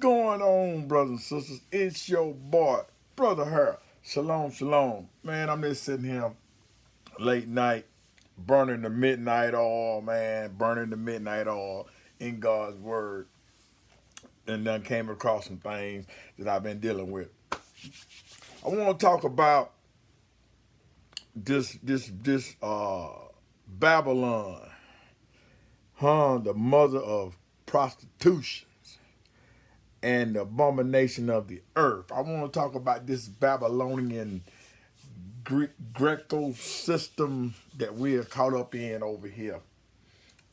going on, brothers and sisters? It's your boy, Brother Harold. Shalom, shalom. Man, I'm just sitting here late night, burning the midnight oil, man, burning the midnight oil in God's word. And then came across some things that I've been dealing with. I want to talk about this Babylon, the mother of prostitution and the abomination of the earth. I want to talk about this Babylonian Greco system that we are caught up in over here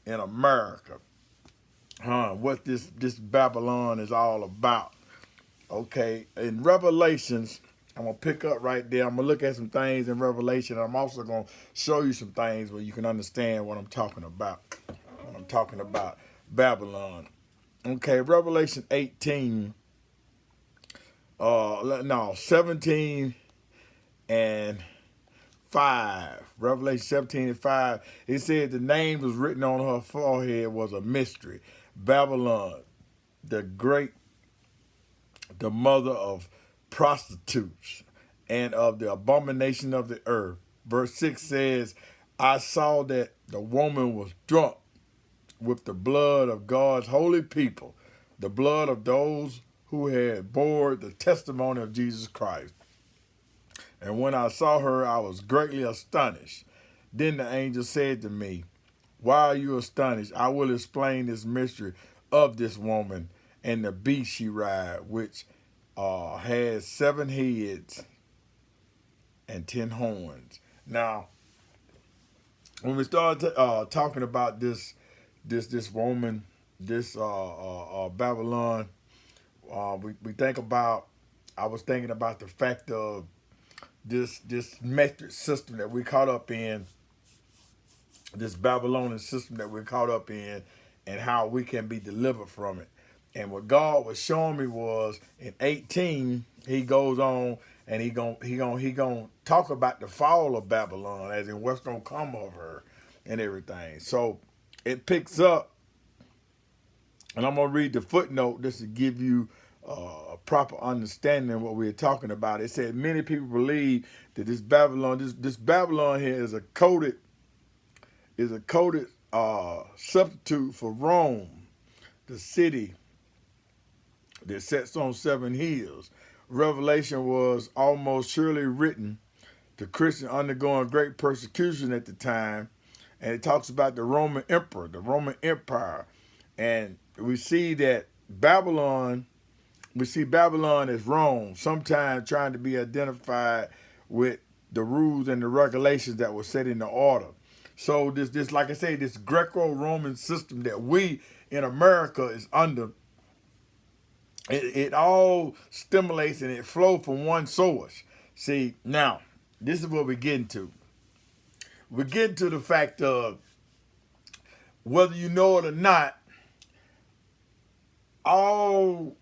in America. What this Babylon is all about. Okay, in Revelations, I'm going to pick up right there. I'm going to look at some things in Revelation. I'm also going to show you some things where you can understand what I'm talking about when I'm talking about Babylon. Okay, Revelation 18, 17 and 5. Revelation 17 and 5. It said the name was written on her forehead was a mystery. Babylon, the great, the mother of prostitutes and of the abomination of the earth. Verse 6 says, I saw that the woman was drunk with the blood of God's holy people, the blood of those who had bore the testimony of Jesus Christ. And when I saw her, I was greatly astonished. Then the angel said to me, why are you astonished? I will explain this mystery of this woman and the beast she rides, which has 7 heads and 10 horns. Now, when we started talking about this woman, this Babylon, we think about. I was thinking about the fact of this metric system that we caught up in, this Babylonian system that we're caught up in, and how we can be delivered from it. And what God was showing me was in 18, he goes on and he gonna talk about the fall of Babylon, as in what's gonna come of her and everything. So it picks up, and I'm gonna read the footnote just to give you a proper understanding of what we're talking about. It said many people believe that this Babylon here is a coded substitute for Rome, the city that sits on 7 hills. Revelation was almost surely written to Christians undergoing great persecution at the time, and it talks about the Roman emperor, the Roman Empire, and we see Babylon as Rome, sometimes trying to be identified with the rules and the regulations that were set in the order. So this, like I say, this Greco-Roman system that we in America is under, it all stimulates and it flows from one source. See, now, this is what we're getting to. We're getting to the fact of, whether you know it or not, all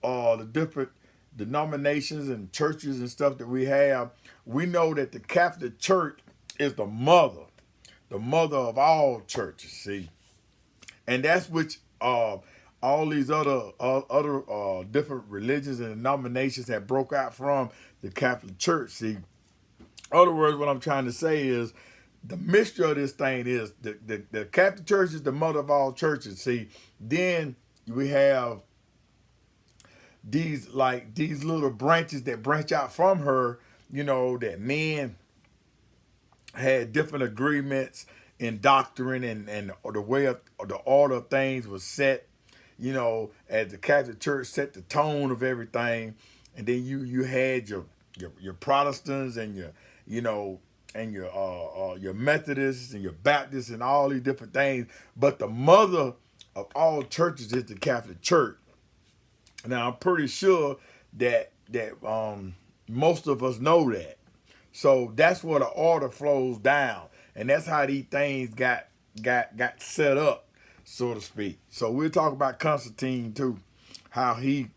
the different denominations and churches and stuff that we have, we know that the Catholic Church is the mother of all churches. See, and that's which all these other different religions and denominations have broke out from the Catholic Church. See, in other words, what I'm trying to say is the mystery of this thing is the Catholic Church is the mother of all churches. See, then we have these little branches that branch out from her, that men had different agreements in doctrine and the way of the order of things was set, as the Catholic Church set the tone of everything. And then you had your Protestants and your Methodists and your Baptists and all these different things. But the mother of all churches is the Catholic Church. Now, I'm pretty sure that most of us know that. So that's where the order flows down, and that's how these things got set up, so to speak. So we'll talk about Constantine too, how he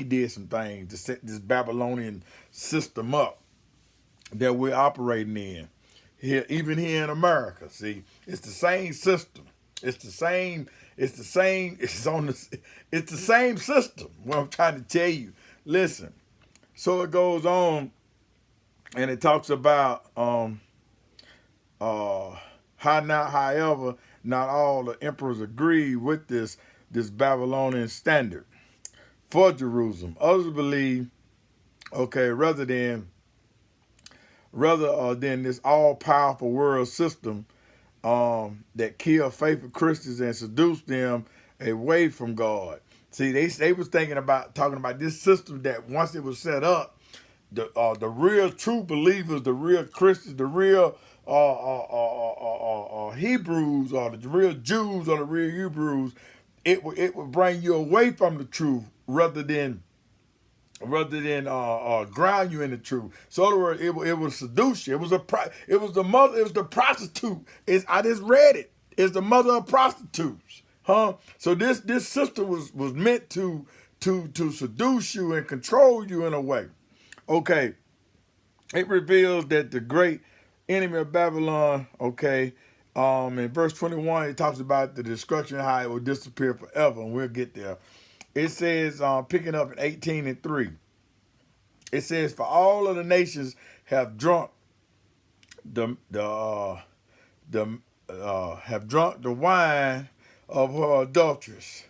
did some things to set this Babylonian system up that we're operating in here, even here in America. See, it's the same system. It's the same It's the same. It's the same system. What I'm trying to tell you. Listen. So it goes on, and it talks about however, not all the emperors agree with this Babylonian standard for Jerusalem. Others believe, okay, rather than this all powerful world system that kill faithful Christians and seduce them away from God. See, they was talking about this system that once it was set up, the real true believers, the real Christians, the real Hebrews, or the real Jews, or the real Hebrews, it would bring you away from the truth rather than ground you in the truth. So in other words, it will seduce you. It was the prostitute. I just read it. It's the mother of prostitutes. Huh? So this system was meant to seduce you and control you in a way. Okay. It reveals that the great enemy of Babylon, okay, in verse 21, it talks about the destruction, how it will disappear forever, and we'll get there. It says, picking up in 18:3, it says, "For all of the nations have drunk have drunk the wine of her adulteress,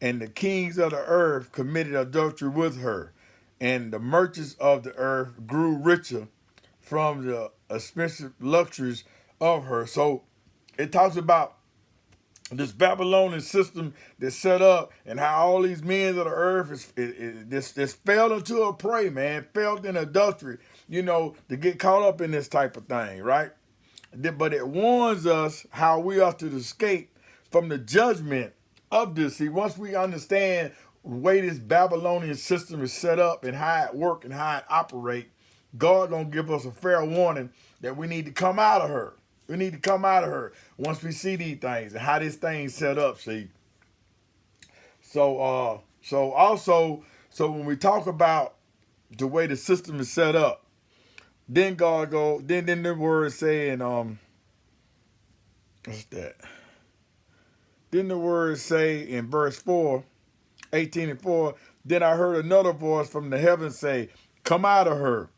and the kings of the earth committed adultery with her, and the merchants of the earth grew richer from the expensive luxuries of her." So it talks about this Babylonian system that's set up, and how all these men of the earth this fell into a prey, man, fell in adultery, to get caught up in this type of thing, right? But it warns us how we are to escape from the judgment of this. See, once we understand the way this Babylonian system is set up and how it works and how it operates, God gonna give us a fair warning that we need to come out of her. We need to come out of her once we see these things and how this thing's set up. See, so when we talk about the way the system is set up, then God go, then the word saying, what's that? Then the word say in verse 4, 18:4, "Then I heard another voice from the heavens say, 'Come out of her.'"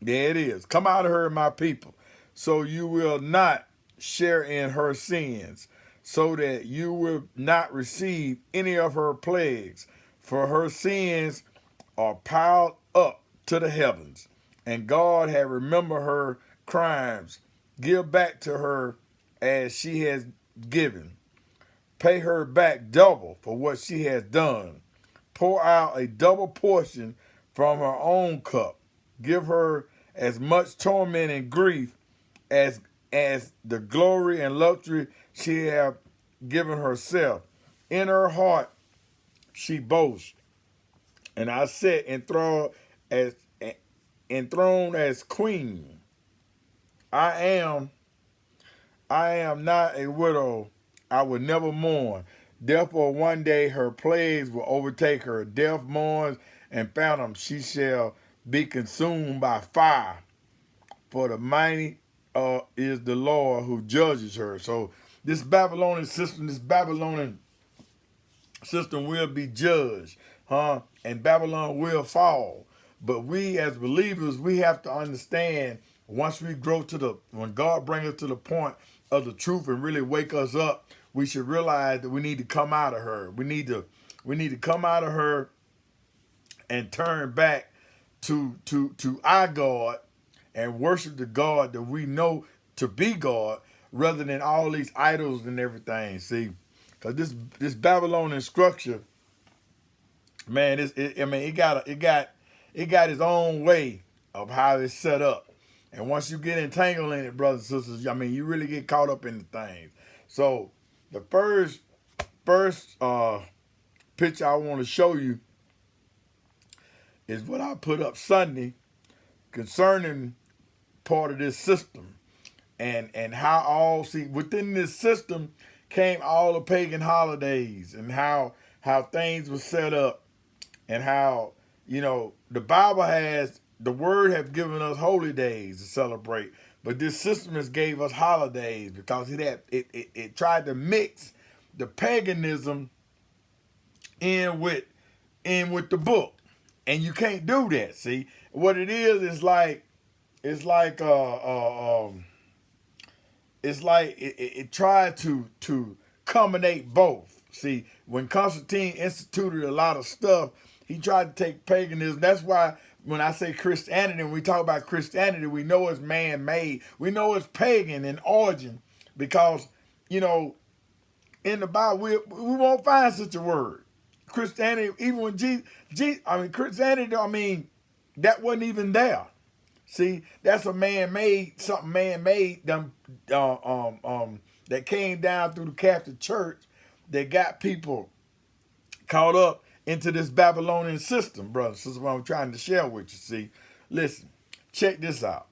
There it is. "Come out of her, my people, so you will not share in her sins, so that you will not receive any of her plagues. For her sins are piled up to the heavens, and God had remembered her crimes. Give back to her as she has given. Pay her back double for what she has done. Pour out a double portion from her own cup. Give her as much torment and grief as the glory and luxury she have given herself. In her heart she boasts, and I sit enthroned as queen. I am not a widow. I will never mourn. Therefore one day her plagues will overtake her. Death mourns and phantom. She shall be consumed by fire. For the mighty is the Lord who judges her." So this Babylonian system will be judged, and Babylon will fall. But we as believers, we have to understand, once we grow when God brings us to the point of the truth and really wake us up, we should realize that we need to come out of her. We need to come out of her and turn back to our God and worship the God that we know to be God, rather than all these idols and everything. See, because this Babylonian structure, man, it got its own way of how it's set up. And once you get entangled in it, brothers and sisters, you really get caught up in the things. So the first picture I want to show you is what I put up Sunday concerning part of this system, and how within this system came all the pagan holidays, and how things were set up, and how the Bible the word have given us holy days to celebrate, but this system has gave us holidays because it tried to mix the paganism in with the book, and you can't do that. See what it is like it's like it's like it tried to culminate both. See, when Constantine instituted a lot of stuff, he tried to take paganism. That's why when I say Christianity, when we talk about Christianity, we know it's man-made. We know it's pagan in origin because, you know, in the Bible, we won't find such a word. Christianity, even when Christianity, that wasn't even there. See, that's a man-made, something man-made that came down through the Catholic Church that got people caught up into this Babylonian system, brothers. This is what I'm trying to share with you. See, listen, check this out.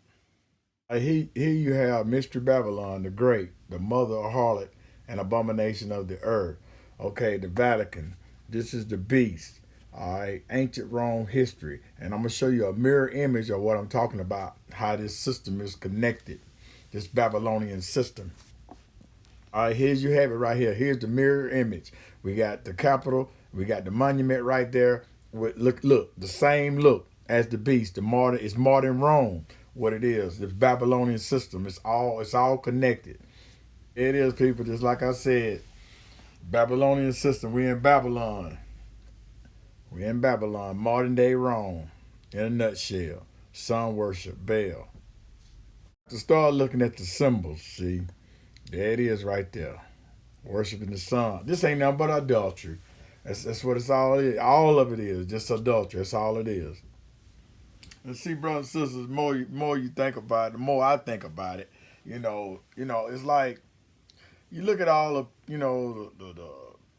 Here you have Mystery Babylon the Great, the mother of harlot and abomination of the earth. Okay, the Vatican. This is the beast. All right, ancient Rome history. And I'm going to show you a mirror image of what I'm talking about, how this system is connected, this Babylonian system. All right, here's you have it right here. Here's the mirror image. We got the Capitol. We got the monument right there. With look, the same look as the beast. It's modern Rome. What it is, this Babylonian system. It's all connected. It is, people. Just like I said, Babylonian system. We in Babylon. We in Babylon, modern day Rome. In a nutshell, sun worship, Baal. To start looking at the symbols, see, there it is right there. Worshiping the sun. This ain't nothing but adultery. That's what it's all is. All of it is just adultery. That's all it is. And see, brothers and sisters, the more you think about it, the more I think about it. It's like you look at all of the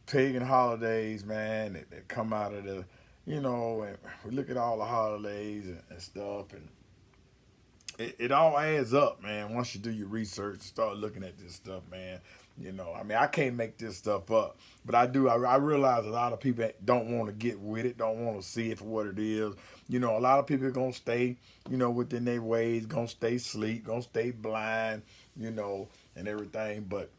pagan holidays, man, that come out of and we look at all the holidays and stuff, and it all adds up, man. Once you do your research and start looking at this stuff, man, I can't make this stuff up, but I do. I realize a lot of people don't want to get with it, don't want to see it for what it is. A lot of people are gonna stay, within their ways, gonna stay asleep, gonna stay blind, and everything. But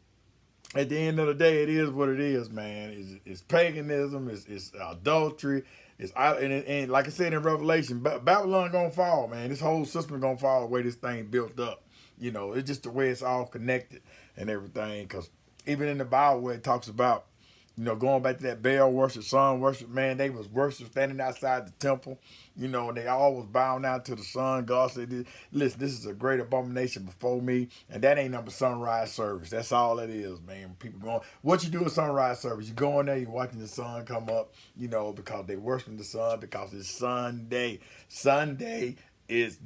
at the end of the day, it is what it is, man. It's paganism, it's adultery, and like I said in Revelation, Babylon gonna fall, man. This whole system gonna fall the way this thing built up. It's just the way it's all connected and everything. Because even in the Bible where it talks about, going back to that Baal worship, sun worship, man, they was worship standing outside the temple, and they all was bowing down to the sun. God said, listen, this is a great abomination before me, and that ain't nothing but sunrise service. That's all it is, man. People going, what you do at sunrise service? You go in there, you watching the sun come up, because they worshiping the sun, because it's Sunday. Sunday is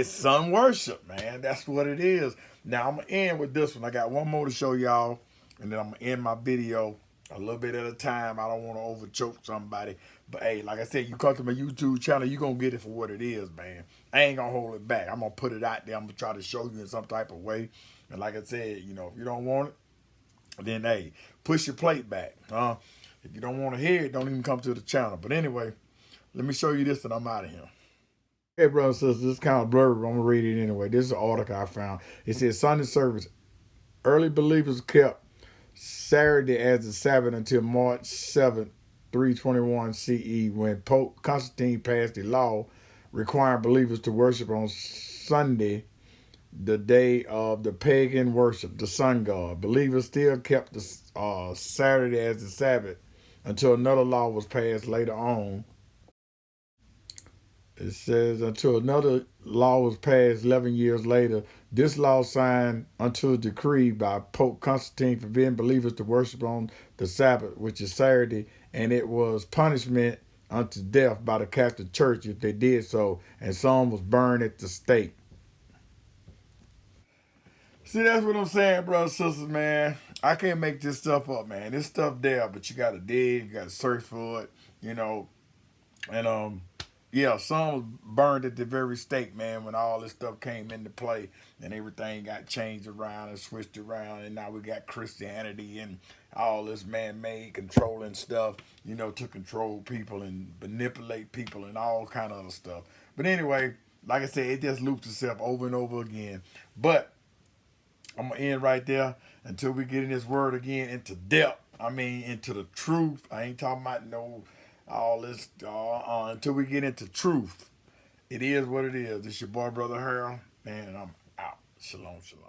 sun worship, man. That's what it is. Now I'm gonna end with this one. I got one more to show y'all, and then I'm gonna end my video a little bit at a time. I don't want to overchoke somebody. But hey, like I said, you come to my YouTube channel, you're going to get it for what it is, man. I ain't going to hold it back. I'm going to put it out there. I'm going to try to show you in some type of way. And like I said, if you don't want it, then hey, push your plate back. If you don't want to hear it, don't even come to the channel. But anyway, let me show you this and I'm out of here. Hey, brothers and sisters, this is kind of blurry, but I'm going to read it anyway. This is an article I found. It says, Sunday service, early believers kept Saturday as the Sabbath until March 7th, 321 CE, when Pope Constantine passed a law requiring believers to worship on Sunday, the day of the pagan worship, the sun god. Believers still kept the Saturday as the Sabbath until another law was passed later on. It says until another law was passed 11 years later. This law signed unto a decree by Pope Constantine forbidding believers to worship on the Sabbath, which is Saturday, and it was punishment unto death by the Catholic Church if they did so, and some was burned at the stake. See, that's what I'm saying, brothers and sisters, man. I can't make this stuff up, man. This stuff there, but you got to dig, you got to search for it, and yeah, some was burned at the very stake, man, when all this stuff came into play and everything got changed around and switched around, and now we got Christianity and all this man-made controlling stuff, to control people and manipulate people and all kind of other stuff. But anyway, like I said, it just loops itself over and over again. But I'm going to end right there, until we get in this word again into depth. I mean, into the truth. I ain't talking about no all this until we get into truth. It is what it is. This your boy, Brother Harold, and I'm out. Shalom, shalom.